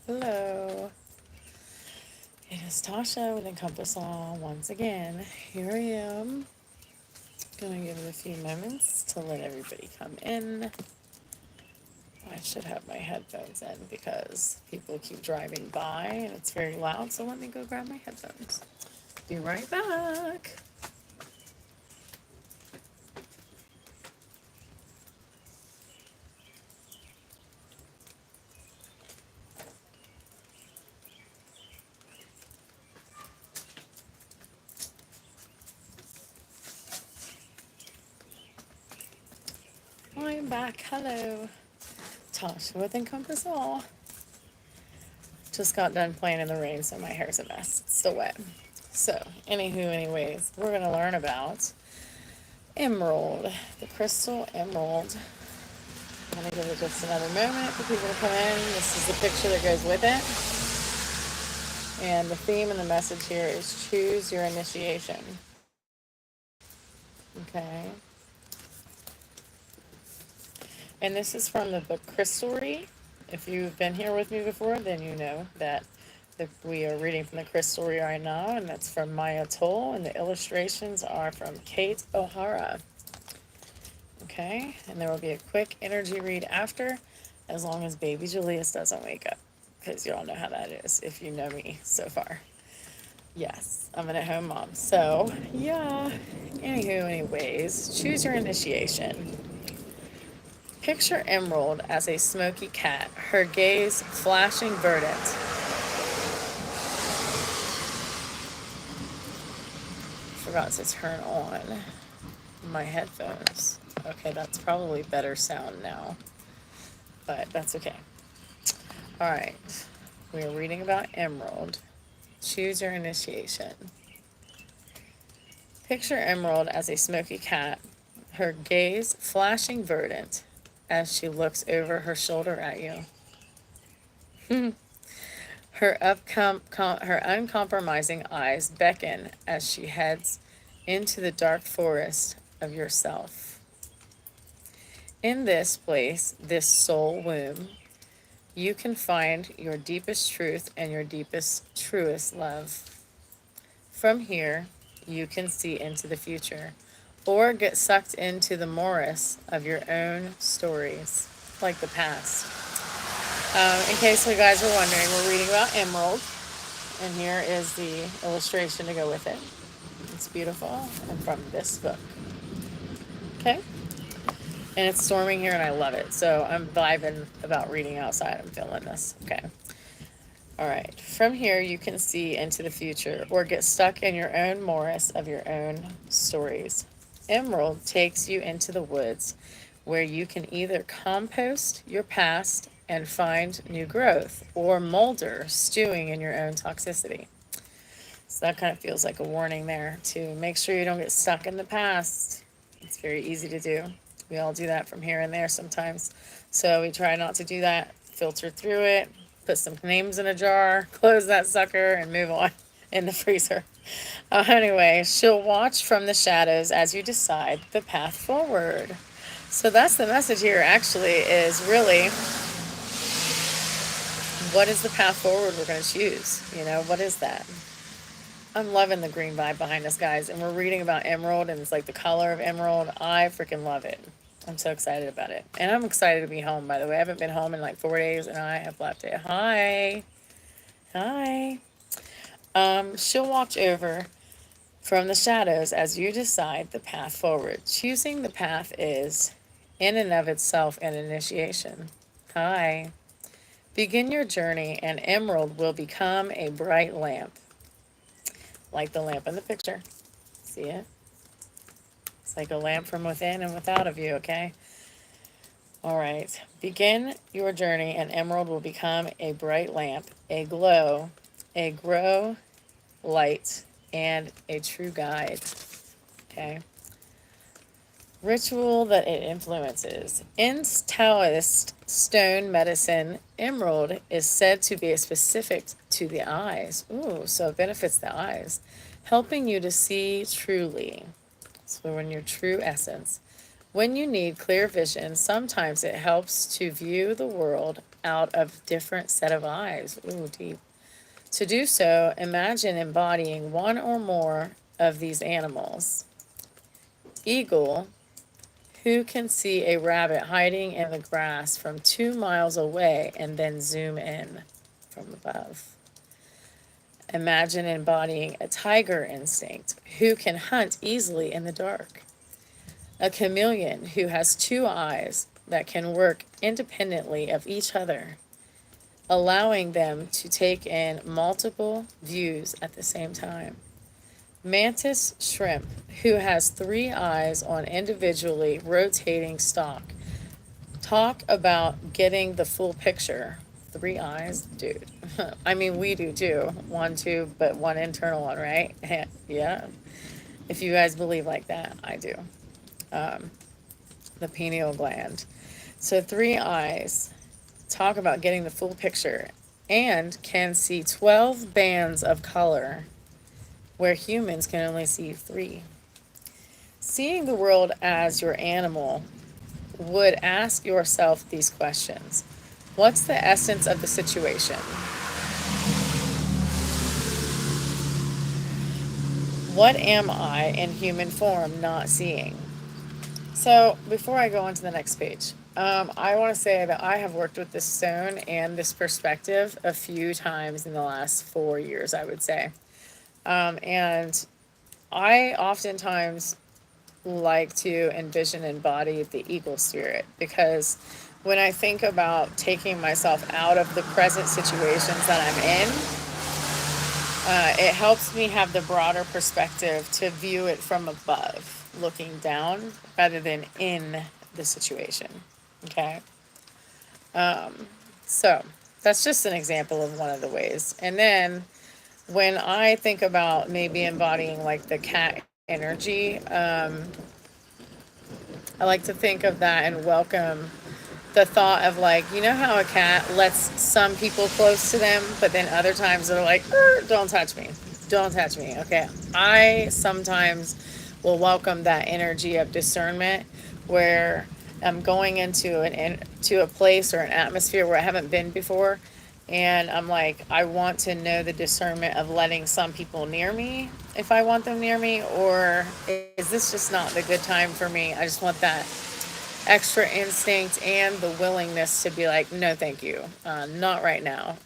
Hello. It is Tasha with Encompass Awe once again. Here I am. Gonna give it a few moments to let everybody come in. I should have my headphones in because people keep driving by and it's very loud, so let me go grab my headphones. Be right back. I'm back. Hello. Tasha with Encompass Awe. Just got done playing in the rain, so my hair's a mess. It's still wet. So, anyways, we're going to learn about emerald, the crystal emerald. I'm going to give it just another moment for people to come in. This is the picture that goes with it. And the theme and the message here is choose your initiation. Okay. And this is from the book Crystalry. If you've been here with me before, then you know that we are reading from the Crystalry right now, and that's from Maya Toll, and the illustrations are from Kate O'Hara. Okay, and there will be a quick energy read after, as long as baby Julius doesn't wake up, because you all know how that is if you know me so far. Yes, I'm an at-home mom. So, yeah. Anyways, choose your initiation. Picture Emerald as a smoky cat, her gaze flashing verdant. Forgot to turn on my headphones. Okay, that's probably better sound now, but that's okay. All right, we are reading about Emerald. Choose your initiation. Picture Emerald as a smoky cat, her gaze flashing verdant as she looks over her shoulder at you. Her uncompromising eyes beckon as she heads into the dark forest of yourself. In this place, this soul womb, you can find your deepest truth and your deepest, truest love. From here, you can see into the future or get sucked into the morass of your own stories, like the past. In case you guys are wondering, we're reading about emerald, and here is the illustration to go with it. It's beautiful, and from this book. Okay? And it's storming here, and I love it. So I'm vibing about reading outside. I'm feeling this. Okay. All right. From here, you can see into the future or get stuck in your own morass of your own stories. Emerald takes you into the woods where you can either compost your past and find new growth or molder, stewing in your own toxicity. So that kind of feels like a warning there to make sure you don't get stuck in the past. It's very easy to do. We all do that from here and there sometimes. So we try not to do that. Filter through it, put some names in a jar, close that sucker, and move on in the freezer. Anyway, she'll watch from the shadows as you decide the path forward. So that's the message here, actually, is really, what is the path forward we're going to choose? You know, what is that? I'm loving the green vibe behind us, guys. And we're reading about emerald, and it's like the color of emerald. I freaking love it. I'm so excited about it. And I'm excited to be home, by the way. I haven't been home in like 4 days, and I have left it. Hi. Hi. She'll watch over from the shadows as you decide the path forward. Choosing the path is, in and of itself, an initiation. Hi. Begin your journey, and emerald will become a bright lamp. Like the lamp in the picture. See it? It's like a lamp from within and without of you, okay? All right. Begin your journey, and emerald will become a bright lamp, a glow, a grow light, and a true guide. Okay. Ritual that it influences. In Taoist stone medicine, emerald is said to be specific to the eyes. Ooh, so it benefits the eyes, helping you to see truly. So in your true essence, When you need clear vision, sometimes it helps to view the world out of different set of eyes. Ooh, deep. To do so, imagine embodying one or more of these animals. Eagle, who can see a rabbit hiding in the grass from 2 miles away and then zoom in from above. Imagine embodying a tiger instinct, who can hunt easily in the dark. A chameleon who has two eyes that can work independently of each other, allowing them to take in multiple views at the same time. Mantis shrimp, who has three eyes on individually rotating stalk. Talk about getting the full picture. Three eyes, dude. I mean, we do too. One, two, but one internal one, right? Yeah. If you guys believe like that, I do. Um, the pineal gland. So, three eyes. Talk about getting the full picture and can see 12 bands of color where humans can only see three. Seeing the world as your animal would ask yourself these questions. What's the essence of the situation? What am I in human form not seeing? So, before I go on to the next page, I want to say that I have worked with this stone and this perspective a few times in the last 4 years, I would say. And I oftentimes like to envision and embody the eagle spirit, because when I think about taking myself out of the present situations that I'm in, it helps me have the broader perspective to view it from above, looking down rather than in the situation. Okay. So that's just an example of one of the ways. And then when I think about maybe embodying like the cat energy, I like to think of that and welcome the thought of, like, you know how a cat lets some people close to them, but then other times they're like, don't touch me. Don't touch me. Okay. I sometimes will welcome that energy of discernment where I'm going to a place or an atmosphere where I haven't been before. And I'm like, I want to know the discernment of letting some people near me if I want them near me, or is this just not the good time for me? I just want that extra instinct and the willingness to be like, no, thank you, not right now.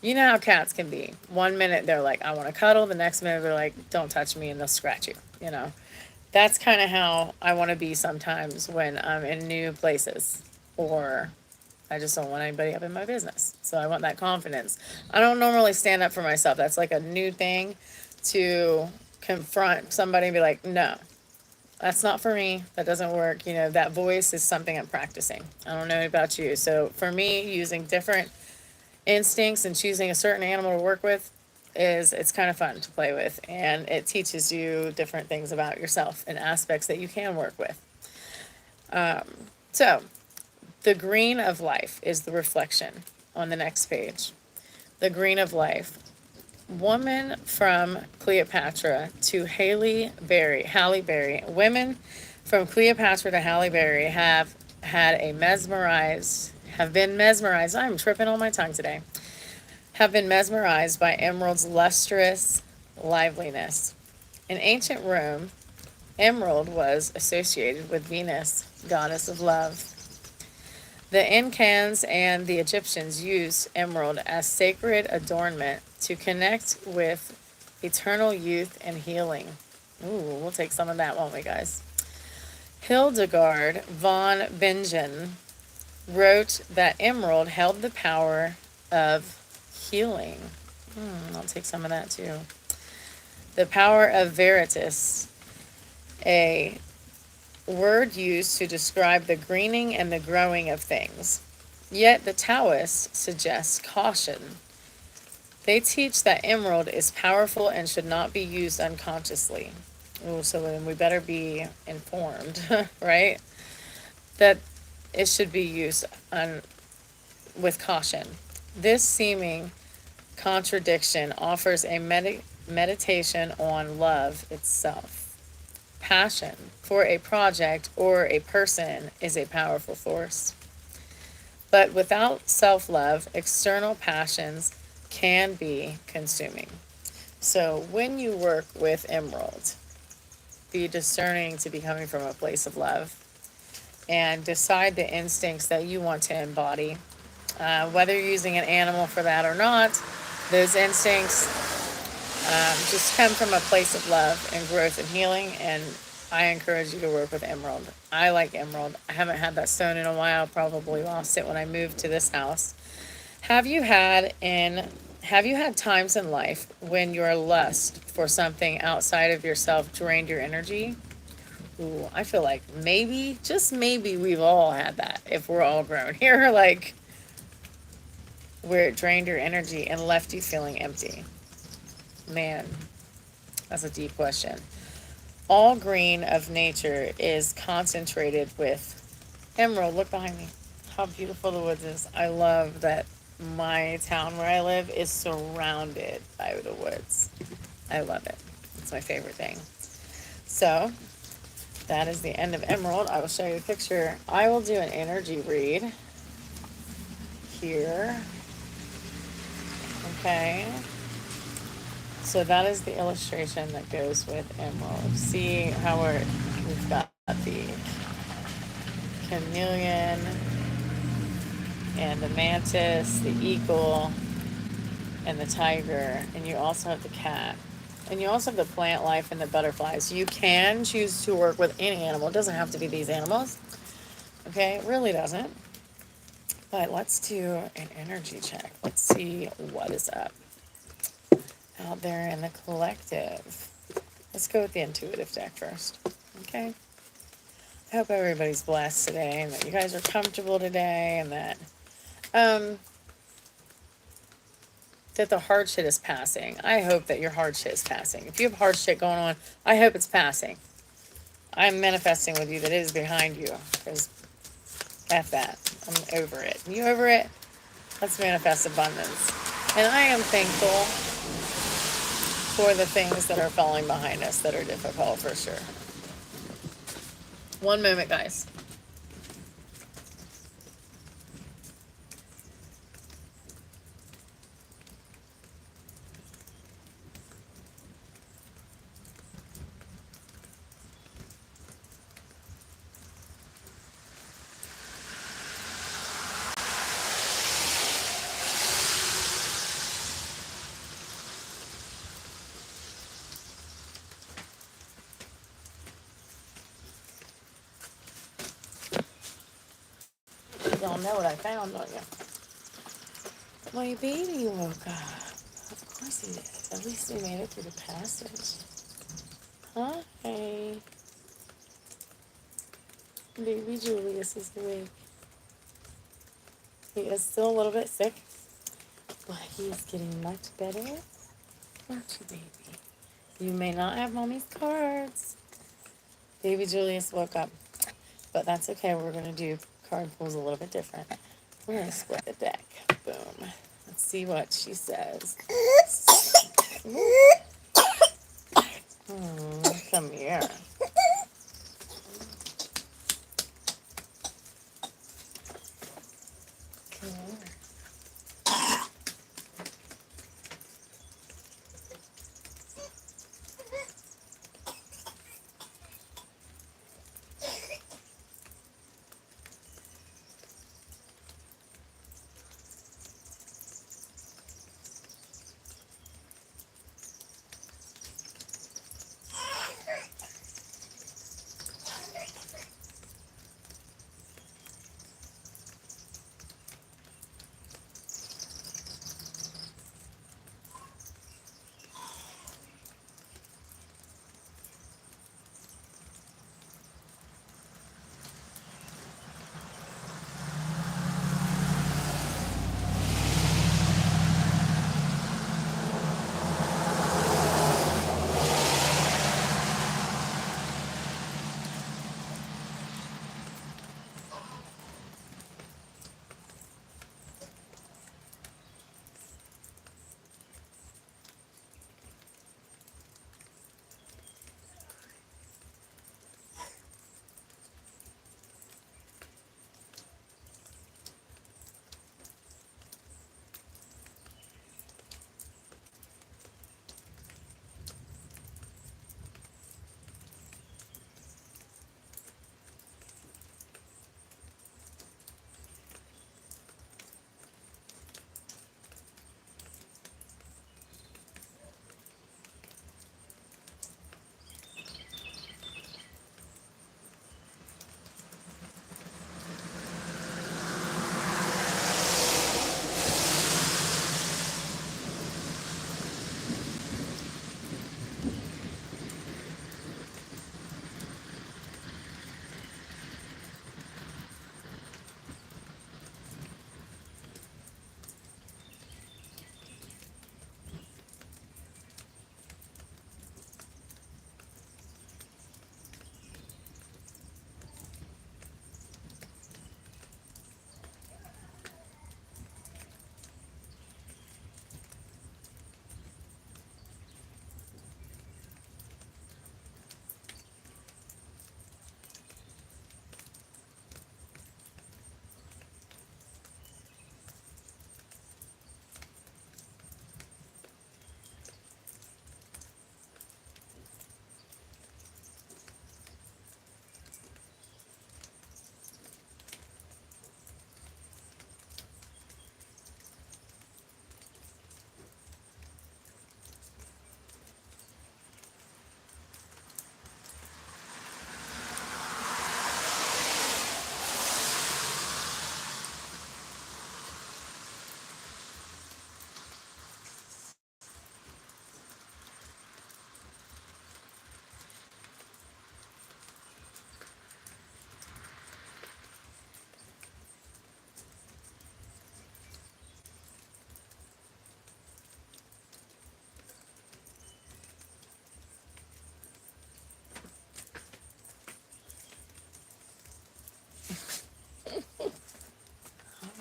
You know how cats can be. One minute they're like, I want to cuddle. The next minute they're like, don't touch me, and they'll scratch you. You know, that's kind of how I want to be sometimes when I'm in new places, or I just don't want anybody up in my business. So I want that confidence. I don't normally stand up for myself. That's like a new thing, to confront somebody and be like, no, that's not for me. That doesn't work. You know, that voice is something I'm practicing. I don't know about you. So for me, using different instincts and choosing a certain animal to work with it's kind of fun to play with, and it teaches you different things about yourself and aspects that you can work with. So the green of life is the reflection on the next page. The green of life. Woman from Cleopatra to Halle Berry. Women from Cleopatra to Halle Berry have been mesmerized. I'm tripping on my tongue today. Have been mesmerized by Emerald's lustrous liveliness. In ancient Rome, Emerald was associated with Venus, goddess of love. The Incans and the Egyptians used emerald as sacred adornment to connect with eternal youth and healing. Ooh, we'll take some of that, won't we, guys? Hildegard von Bingen wrote that emerald held the power of healing. I'll take some of that too. The power of veritas, a word used to describe the greening and the growing of things. Yet the Taoists suggest caution. They teach that emerald is powerful and should not be used unconsciously. Oh, so then we better be informed, right? That it should be used with caution. This seeming contradiction offers a meditation on love itself. passion for a project or a person is a powerful force. But without self love, external passions can be consuming. So when you work with Emerald, be discerning to be coming from a place of love and decide the instincts that you want to embody. Whether you're using an animal for that or not, those instincts just come from a place of love and growth and healing. And I encourage you to work with Emerald. I like Emerald. I haven't had that stone in a while. Probably lost it when I moved to this house. Have you had times in life when your lust for something outside of yourself drained your energy? Ooh, I feel like maybe, just maybe, we've all had that if we're all grown here, like where it drained your energy and left you feeling empty. Man, that's a deep question. All green of nature is concentrated with emerald. Look behind me. How beautiful the woods is. I love that my town where I live is surrounded by the woods. I love it. It's my favorite thing. So that is the end of emerald. I will show you a picture. I will do an energy read here. Okay. So that is the illustration that goes with emerald. See how we've got the chameleon and the mantis, the eagle, and the tiger, and you also have the cat. And you also have the plant life and the butterflies. You can choose to work with any animal. It doesn't have to be these animals. Okay, it really doesn't. But let's do an energy check. Let's see what is up out there in the collective. Let's go with the intuitive deck first. Okay. I hope everybody's blessed today and that you guys are comfortable today and that that the hard shit is passing. I hope that your hard shit is passing. If you have hard shit going on, I hope it's passing. I'm manifesting with you that it is behind you. Because F that. I'm over it. You over it? Let's manifest abundance. And I am thankful for the things that are falling behind us that are difficult for sure. One moment, guys. Y'all know what I found, don't you? My baby woke up. Of course he did. At least he made it through the passage. Huh? Hey. Baby Julius is awake. He is still a little bit sick, but he's getting much better. Aren't you, baby? You may not have mommy's cards. Baby Julius woke up, but that's okay. We're going to do card pulls a little bit different. We're going to split the deck. Boom. Let's see what she says. Come here. Come here.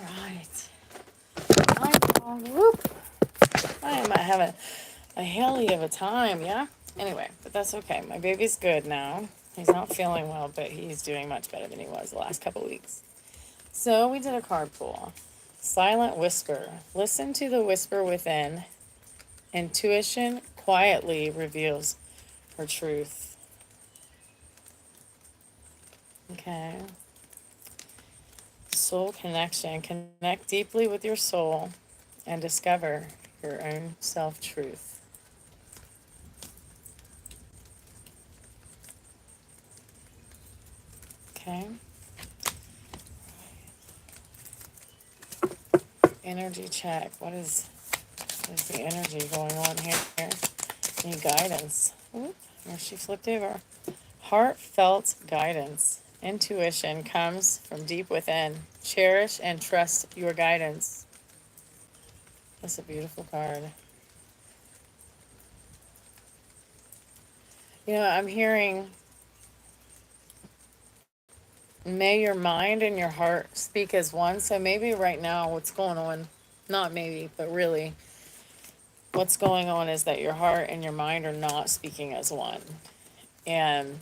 Right. Whoop. I am having a helly of a time, yeah? Anyway, but that's okay. My baby's good now. He's not feeling well, but he's doing much better than he was the last couple weeks. So we did a card pull. Silent whisper. Listen to the whisper within. Intuition quietly reveals her truth. Okay. Soul connection. Connect deeply with your soul and discover your own self-truth. Okay. Energy check. What is the energy going on here? Any guidance? Oop, there she flipped over. Heartfelt guidance. Intuition comes from deep within. Cherish and trust your guidance. That's a beautiful card. You know, I'm hearing, may your mind and your heart speak as one. So maybe right now what's going on, not maybe, but really, what's going on is that your heart and your mind are not speaking as one. And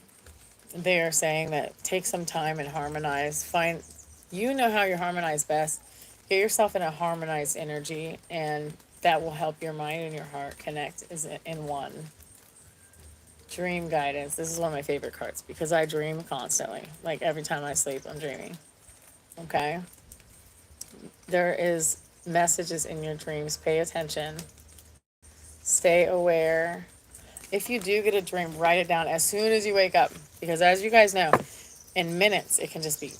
they are saying that take some time and harmonize. Find, you know how you harmonize best. Get yourself in a harmonized energy, and that will help your mind and your heart connect as in one. Dream guidance. This is one of my favorite cards because I dream constantly. Like every time I sleep, I'm dreaming. Okay? There is messages in your dreams. Pay attention. Stay aware. If you do get a dream, write it down as soon as you wake up. Because as you guys know, in minutes, it can just be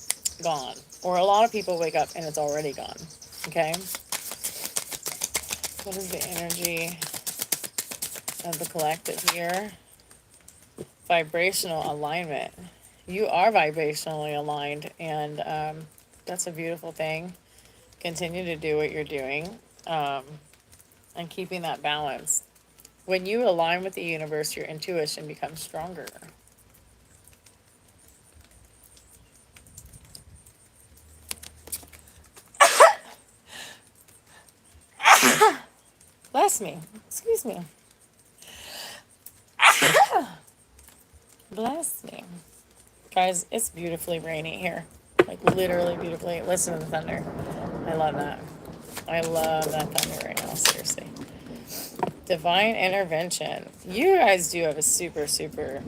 gone. Or a lot of people wake up and it's already gone. Okay? What is the energy of the collective here? Vibrational alignment. You are vibrationally aligned, and that's a beautiful thing. Continue to do what you're doing, and keeping that balance. When you align with the universe, your intuition becomes stronger. Bless me. Excuse me. Bless me. Guys, it's beautifully rainy here. Like literally beautifully. Listen to the thunder. I love that. I love that thunder right now, seriously. Divine intervention. You guys do have a super, super,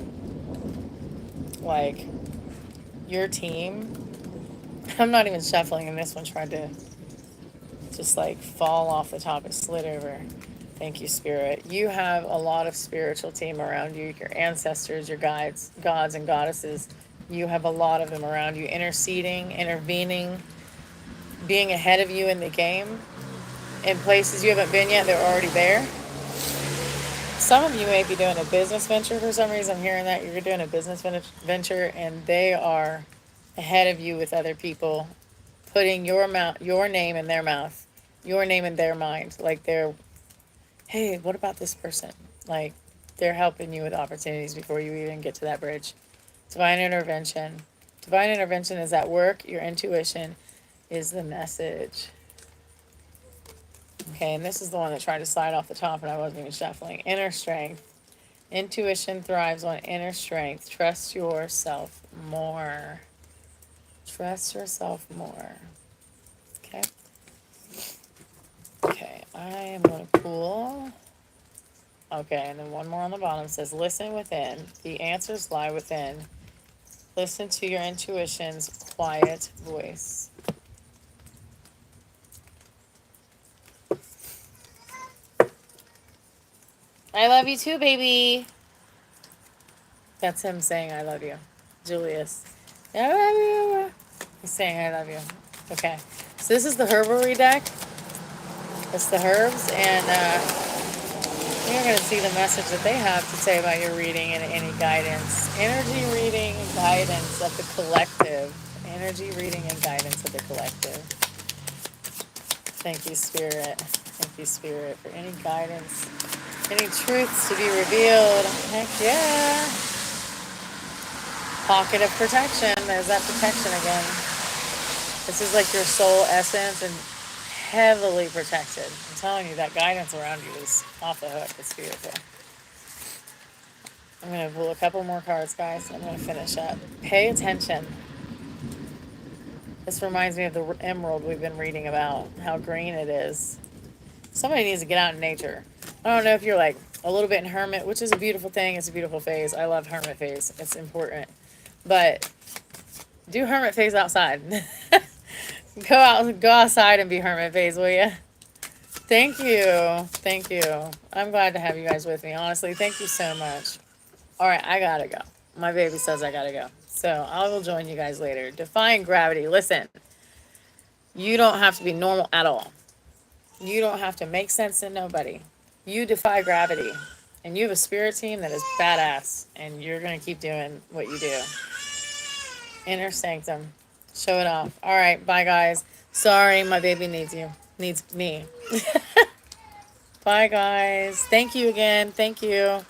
like, your team. I'm not even shuffling, and this one tried to just like fall off the top. It slid over. Thank you, Spirit. You have a lot of spiritual team around you, your ancestors, your guides, gods and goddesses. You have a lot of them around you, interceding, intervening, being ahead of you in the game. In places you haven't been yet, they're already there. Some of you may be doing a business venture for some reason. I'm hearing that you're doing a business venture, and they are ahead of you with other people, putting your name in their mouth, your name in their mind. Like they're, hey, what about this person? Like they're helping you with opportunities before you even get to that bridge. Divine intervention. Divine intervention is at work. Your intuition is the message. Okay, and this is the one that tried to slide off the top and I wasn't even shuffling. Inner strength. Intuition thrives on inner strength. Trust yourself more. Trust yourself more. Okay. Okay, I am going to pull. Okay, and then one more on the bottom says, listen within. The answers lie within. Listen to your intuition's quiet voice. I love you too, baby. That's him saying I love you. Julius. I love you. He's saying I love you. Okay. So this is the herbalry deck. It's the herbs, and you're going to see the message that they have to say about your reading and any guidance. Energy reading and guidance of the collective. Energy reading and guidance of the collective. Thank you, Spirit. Thank you, Spirit, for any guidance, any truths to be revealed. Heck yeah. Pocket of protection. There's that protection again. This is like your soul essence and heavily protected. I'm telling you, that guidance around you is off the hook. It's beautiful. I'm going to pull a couple more cards, guys. I'm going to finish up. Pay attention. This reminds me of the emerald we've been reading about, how green it is. Somebody needs to get out in nature. I don't know if you're like a little bit in hermit, which is a beautiful thing. It's a beautiful phase. I love hermit phase. It's important. But do hermit phase outside. Go outside and be hermit phase, will you? Thank you. Thank you. I'm glad to have you guys with me. Honestly, thank you so much. All right, I gotta go. My baby says I gotta go. So I will join you guys later. Defying gravity. Listen, you don't have to be normal at all. You don't have to make sense to nobody. You defy gravity. And you have a spirit team that is badass. And you're going to keep doing what you do. Inner sanctum. Show it off. All right, bye, guys. Sorry, my baby needs you. Needs me. Bye, guys. Thank you again. Thank you.